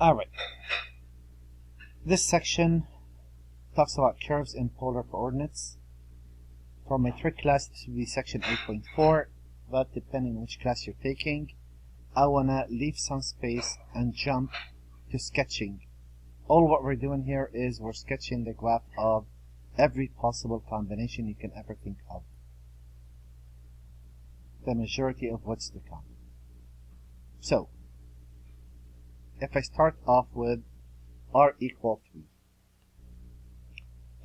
Alright, this section talks about curves in polar coordinates. For my trick class, this will be section 8.4, but depending on which class you're taking, I want to leave some space and jump to sketching. All what we're doing here is we're sketching the graph of every possible combination you can ever think of. The majority of what's to come. So, if I start off with r equal 3.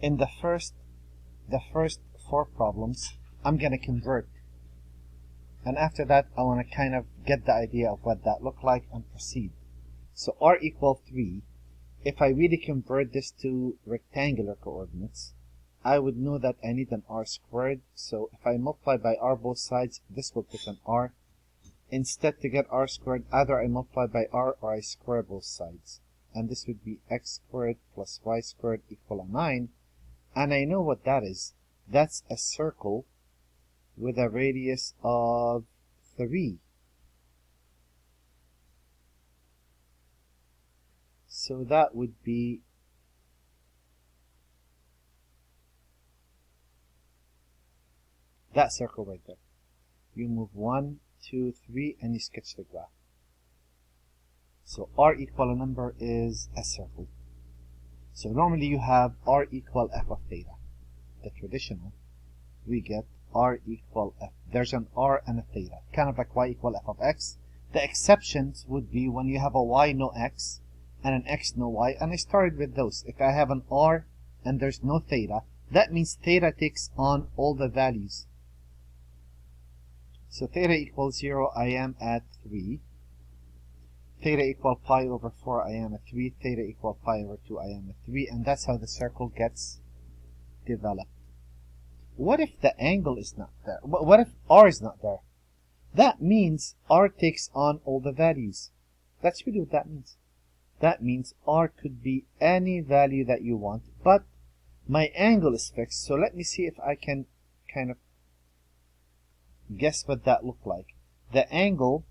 In the first 4 problems, I'm going to convert. And after that, I want to kind of get the idea of what that looked like and proceed. So r equal 3, if I really convert this to rectangular coordinates, I would know that I need an r squared. So if I multiply by r both sides, this will take an r. Instead, to get r squared, either I multiply by r or I square both sides. And this would be x squared plus y squared equal 9. And I know what that is. That's a circle with a radius of 3. So that would be that circle right there. You move 1, 2, 3, and you sketch the graph. So r equal a number is a circle. So normally you have r equal f of theta. The traditional, we get r equal f. There's an r and a theta, kind of like y equal f of x. The exceptions would be when you have a y no x and an x no y, and I started with those. If I have an r and there's no theta, that means theta takes on all the values. So theta equals 0, I am at 3. Theta equal pi over 4, I am at 3. Theta equal pi over 2, I am at 3. And that's how the circle gets developed. What if the angle is not there? What if r is not there? That means r takes on all the values. That's really what that means. That means r could be any value that you want, but my angle is fixed. So let me see if I can kind of guess what that looked like. The angle,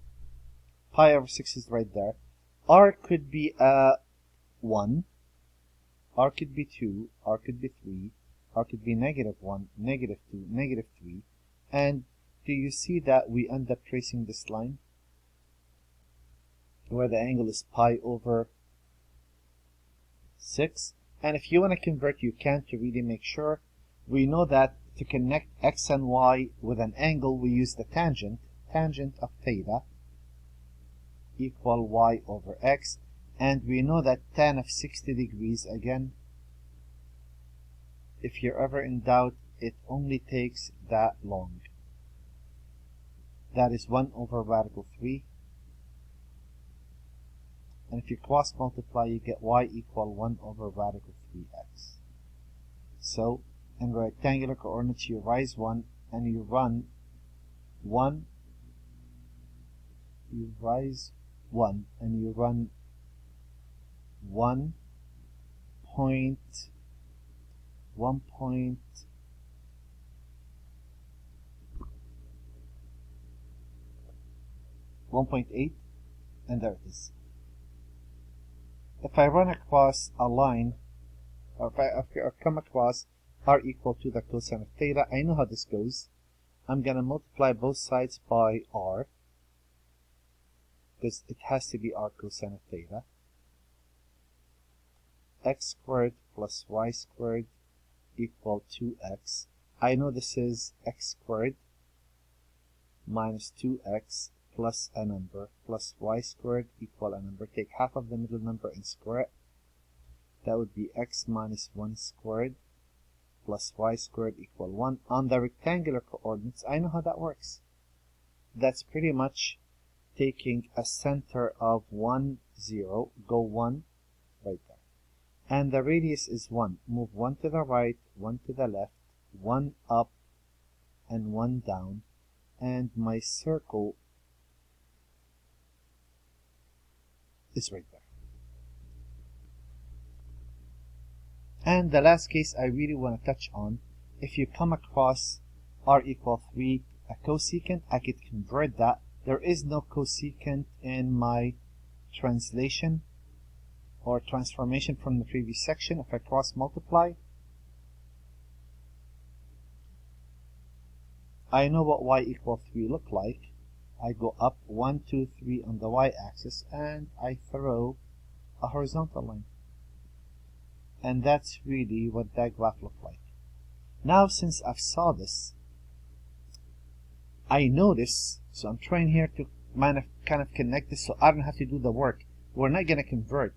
pi over 6 is right there. R could be 1, r could be 2, r could be 3, r could be negative 1, negative 2, negative 3. And do you see that we end up tracing this line? Where the angle is pi over 6. And if you want to convert, you can to really make sure. We know that to connect x and y with an angle, we use the tangent. Tangent of theta equal y over x. And we know that tan of 60 degrees, again, if you're ever in doubt, it only takes that long. That is 1 over radical 3. And if you cross multiply, you get y equal 1 over radical 3x. So, in rectangular coordinates, you rise 1 and you run 1. You rise 1 and you run 1.8 and there it is. If I run across a line, or if I come across r equal to the cosine of theta, I know how this goes. I'm going to multiply both sides by r, because it has to be r cosine of theta. X squared plus y squared equal 2x. I know this is x squared minus 2x plus a number plus y squared equal a number. Take half of the middle number and square it. That would be x minus 1 squared plus y squared equal 1. On the rectangular coordinates, I know how that works. That's pretty much taking a center of 1, 0, go 1, right there. And the radius is 1. Move 1 to the right, 1 to the left, 1 up, and 1 down. And my circle is right there. And the last case I really want to touch on, if you come across r equal 3, a cosecant, I could convert that. There is no cosecant in my translation, or transformation from the previous section. If I cross multiply, I know what y equals 3 look like. I go up 1, 2, 3 on the y-axis, and I throw a horizontal line. And that's really what that graph looked like. Now, since I've saw this, I notice, so I'm trying here to kind of connect this so I don't have to do the work. We're not going to convert.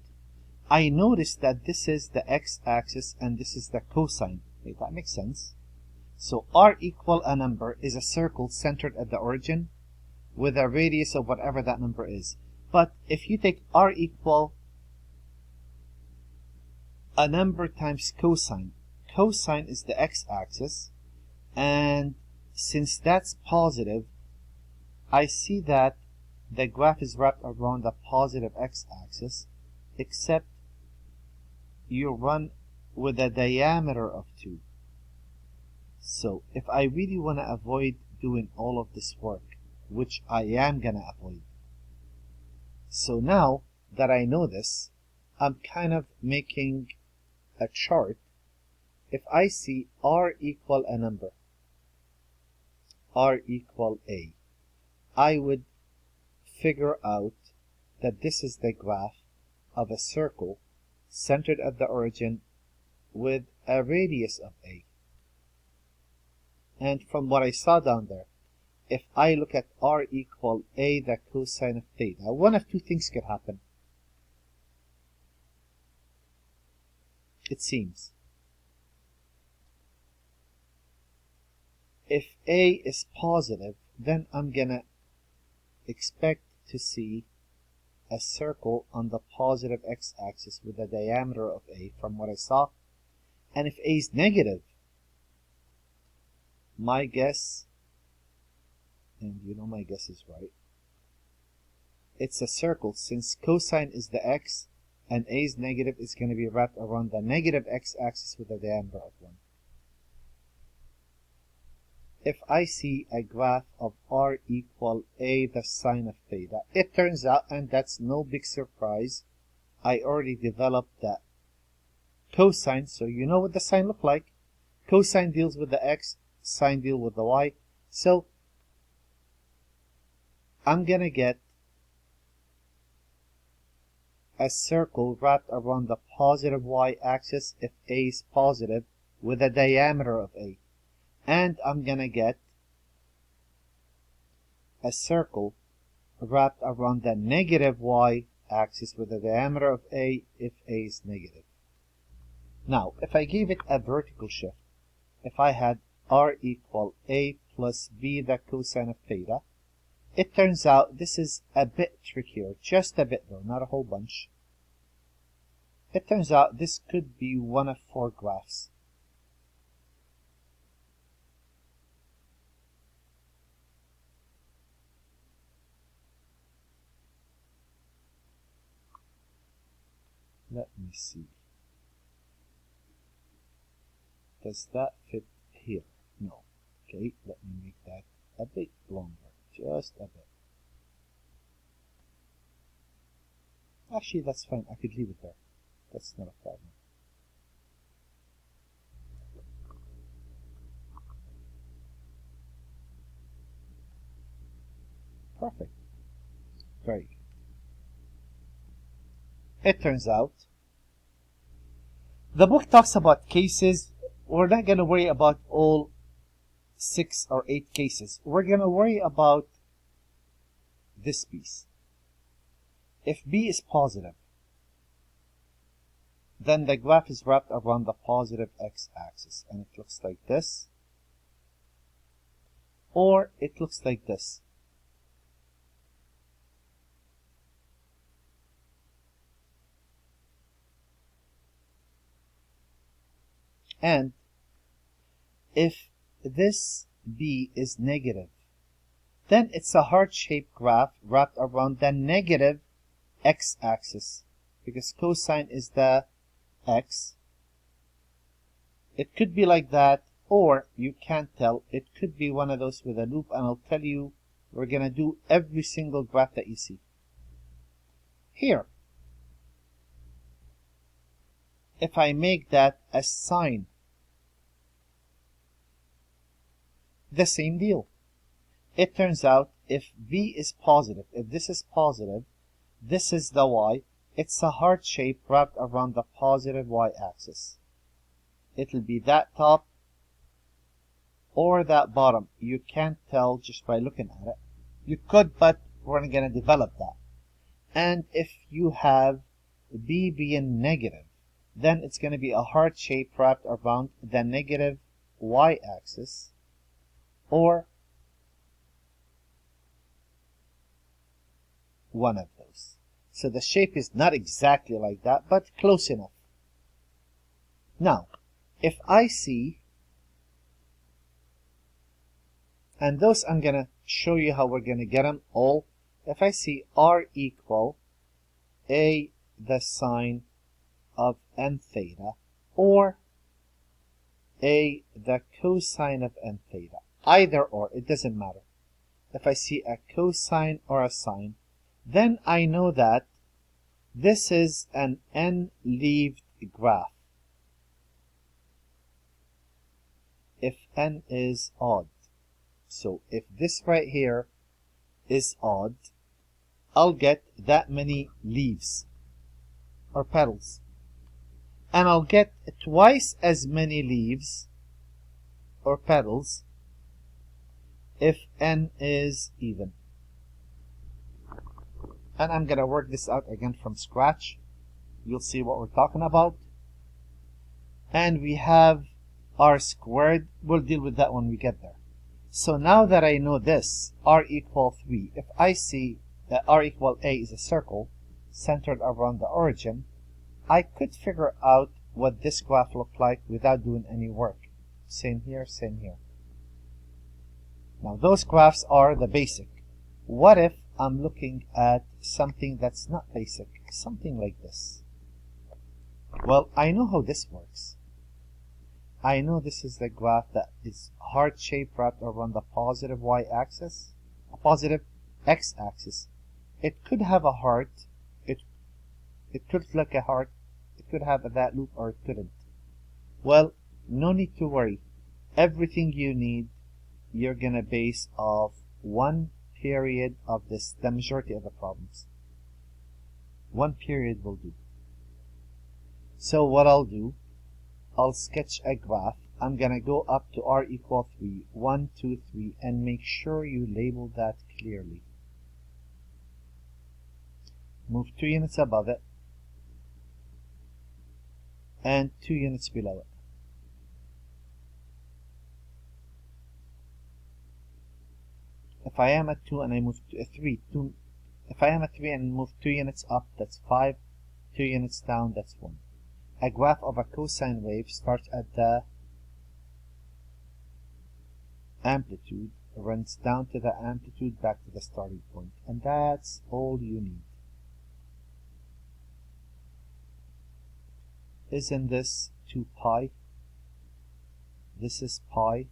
I notice that this is the x-axis and this is the cosine. Okay, that makes sense. So r equal a number is a circle centered at the origin with a radius of whatever that number is. But if you take r equal a number times cosine, cosine is the x-axis, and since that's positive, I see that the graph is wrapped around the positive x-axis, except you run with a diameter of 2. So if I really want to avoid doing all of this work, which I am going to avoid, so now that I know this, I'm kind of making a chart. If I see r equal a number, r equal a, I would figure out that this is the graph of a circle centered at the origin with a radius of a. And from what I saw down there, if I look at r equal a, the cosine of theta, one of two things could happen. It seems. If a is positive, then I'm gonna expect to see a circle on the positive x-axis with a diameter of a from what I saw. And if a is negative, my guess, and you know my guess is right, it's a circle. Since cosine is the x and a is negative, it's going to be wrapped around the negative x-axis with a diameter of 1. If I see a graph of r equal a, the sine of theta, it turns out, and that's no big surprise, I already developed that cosine, so you know what the sine look like. Cosine deals with the x, sine deals with the y. So I'm going to get a circle wrapped around the positive y-axis if a is positive with a diameter of a. And I'm going to get a circle wrapped around the negative y-axis with a diameter of a if a is negative. Now, if I gave it a vertical shift, if I had r equal a plus b, the cosine of theta, it turns out this is a bit trickier, just a bit though, not a whole bunch. It turns out this could be one of 4 graphs. Let me see. Does that fit here? No. Okay, let me make that a bit longer, just a bit. Actually, that's fine. I could leave it there. That's not a problem. Perfect. Very good. It turns out the book talks about cases. We're not going to worry about all 6 or 8 cases. We're going to worry about this piece. If b is positive, then the graph is wrapped around the positive x-axis, and it looks like this, or it looks like this. And if this b is negative, then it's a heart-shaped graph wrapped around the negative x-axis, because cosine is the x. It could be like that, or you can't tell. It could be one of those with a loop, and I'll tell you, we're going to do every single graph that you see. Here, if I make that a sine, the same deal. It turns out if v is positive, if this is positive, this is the y, it's a heart shape wrapped around the positive y-axis. It'll be that top or that bottom. You can't tell just by looking at it. You could, but we're not going to develop that. And if you have b being negative, then it's going to be a heart shape wrapped around the negative y-axis, or one of those. So the shape is not exactly like that, but close enough. Now, if I see, and those I'm going to show you how we're going to get them all. If I see r equal a the sine of n theta, or a the cosine of n theta, either or, it doesn't matter. If I see a cosine or a sine, then I know that this is an n-leaved graph if n is odd. So if this right here is odd, I'll get that many leaves or petals. And I'll get twice as many leaves or petals if n is even. And I'm going to work this out again from scratch. You'll see what we're talking about. And we have r squared. We'll deal with that when we get there. So now that I know this, r equal 3, if I see that r equal a is a circle centered around the origin, I could figure out what this graph looked like without doing any work. Same here, same here. Now those graphs are the basic. What if I'm looking at something that's not basic, something like this? Well, I know how this works. I know this is the graph that is heart-shaped wrapped around the positive y-axis, a positive x-axis. It could have a heart, it could look like a heart, it could have that loop, or it couldn't. Well, no need to worry. Everything you need, you're gonna base off one period of this, the majority of the problems. One period will do. So what I'll do, I'll sketch a graph. I'm gonna go up to r equal 3, 1, 2, 3, and make sure you label that clearly. Move 2 units above it, and 2 units below it. If I am at 2 and I move to a 3, if I am at 3 and move 2 units up, that's 5, 2 units down, that's 1. A graph of a cosine wave starts at the amplitude, runs down to the amplitude, back to the starting point, and that's all you need. Isn't this 2 pi? This is pi.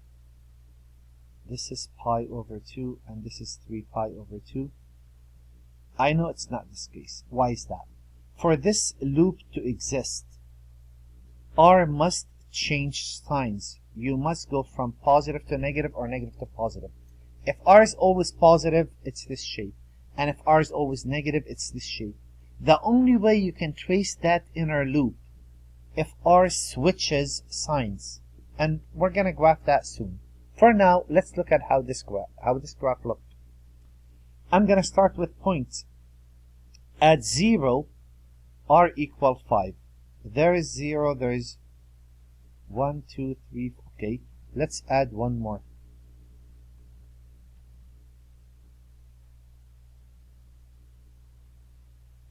This is pi over 2, and this is 3 pi over 2. I know it's not this case. Why is that? For this loop to exist, r must change signs. You must go from positive to negative or negative to positive. If r is always positive, it's this shape. And if r is always negative, it's this shape. The only way you can trace that inner loop, if r switches signs. And we're going to graph that soon. For now, let's look at how this graph looked. I'm going to start with points. At 0, r equal 5. There is 0, there is 1, 2, 3, okay. Let's add one more.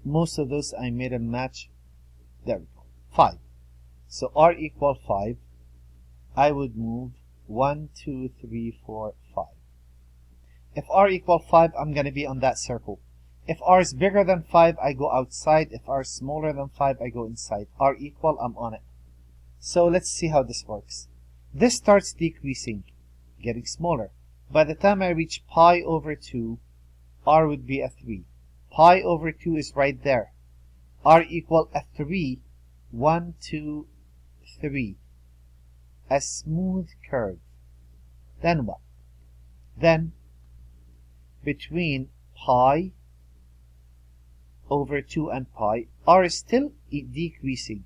Most of those I made a match. There we go. 5. So r equal 5. I would move 1, 2, 3, 4, 5. If r equal 5, I'm going to be on that circle. If r is bigger than 5, I go outside. If r is smaller than 5, I go inside. r equal, I'm on it. So let's see how this works. This starts decreasing, getting smaller. By the time I reach pi over 2, r would be a 3. Pi over 2 is right there. r equal a 3 1, 2, 3. A smooth curve. Then what? Then between pi over 2 and pi r is still decreasing.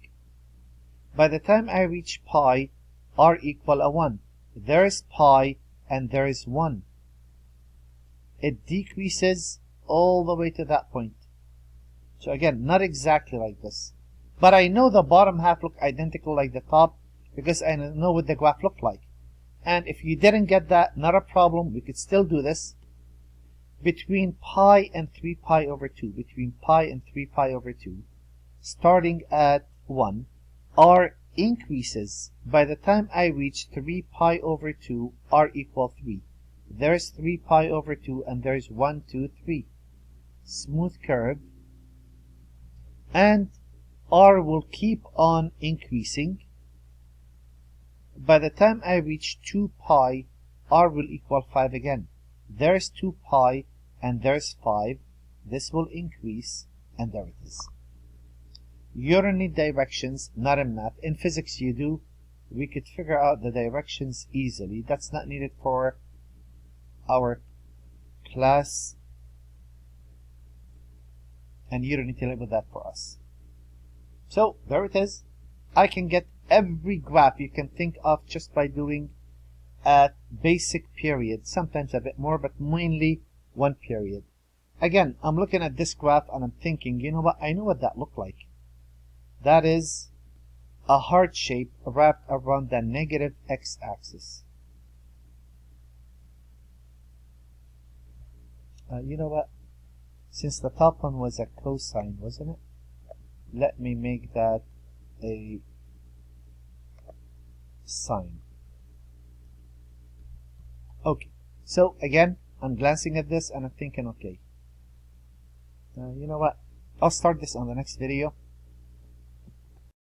By the time I reach pi, r equal a 1. There is pi and there is 1. It decreases all the way to that point. So again, not exactly like this. But I know the bottom half look identical like the top because I know what the graph looked like. And if you didn't get that, not a problem. We could still do this. Between pi and 3 pi over 2, between pi and 3 pi over 2, starting at 1, r increases. By the time I reach 3 pi over 2, r equal 3. There's 3 pi over 2 and there's 1, 2, 3. Smooth curve. And r will keep on increasing. By the time I reach 2 pi, r will equal 5 again. There's 2 pi and there's 5. This will increase, and there it is. You don't need directions, not in math. In physics you do. We could figure out the directions easily. That's not needed for our class, and you don't need to label that for us. So there it is. I can get every graph you can think of just by doing a basic period, sometimes a bit more, but mainly one period. Again, I'm looking at this graph and I'm thinking, you know what, I know what that looked like. That is a heart shape wrapped around the negative x-axis. You know what, since the top one was a cosine, wasn't it? Let me make that a sine. Okay, so again, I'm glancing at this and I'm thinking, okay, you know what, I'll start this on the next video.